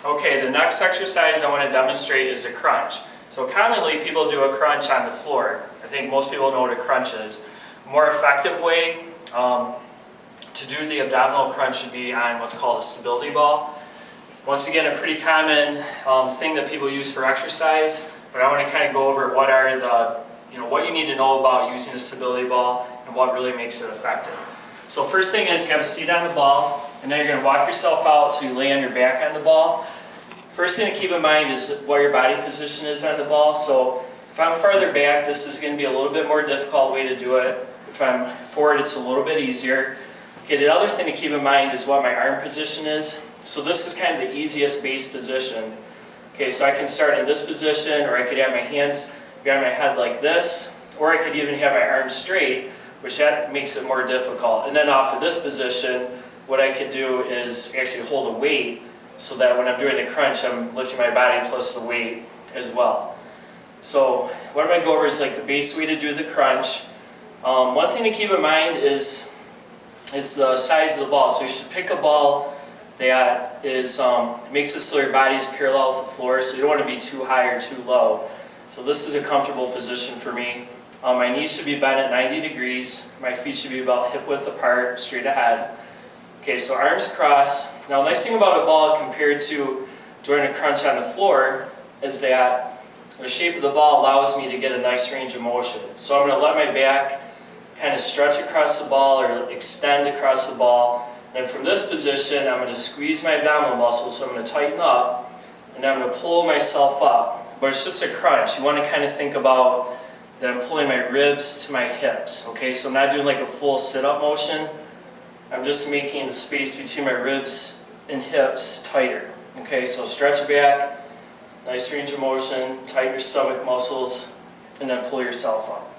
Okay, the next exercise I want to demonstrate is a crunch. So commonly people do a crunch on the floor. I think most people know what a crunch is. A more effective way to do the abdominal crunch would be on what's called a stability ball. Once again, a pretty common thing that people use for exercise, but I want to kind of go over what are what you need to know about using a stability ball and what really makes it effective. So first thing is you have a seat on the ball, and then you're going to walk yourself out so you lay on your back on the ball. First thing to keep in mind is what your body position is on the ball. So if I'm farther back, this is going to be a little bit more difficult way to do it. If I'm forward, it's a little bit easier. Okay, the other thing to keep in mind is what my arm position is. So this is kind of the easiest base position. Okay, so I can start in this position, or I could have my hands behind my head like this, or I could even have my arms straight, which that makes it more difficult. And then off of this position, what I could do is actually hold a weight so that when I'm doing the crunch, I'm lifting my body plus the weight as well. So what I'm going to go over is like the base way to do the crunch. One thing to keep in mind is the size of the ball. So you should pick a ball that makes it so your body is parallel with the floor, so you don't want to be too high or too low. So this is a comfortable position for me. My knees should be bent at 90 degrees. My feet should be about hip width apart, straight ahead. Okay, so arms crossed. Now the nice thing about a ball compared to doing a crunch on the floor is that the shape of the ball allows me to get a nice range of motion. So I'm going to let my back kind of stretch across the ball or extend across the ball. And then from this position, I'm going to squeeze my abdominal muscles, so I'm going to tighten up, and then I'm going to pull myself up. But it's just a crunch. You want to kind of think about that I'm pulling my ribs to my hips. Okay, so I'm not doing like a full sit-up motion. I'm just making the space between my ribs and hips tighter. Okay, so stretch back, nice range of motion, tighten your stomach muscles, and then pull yourself up.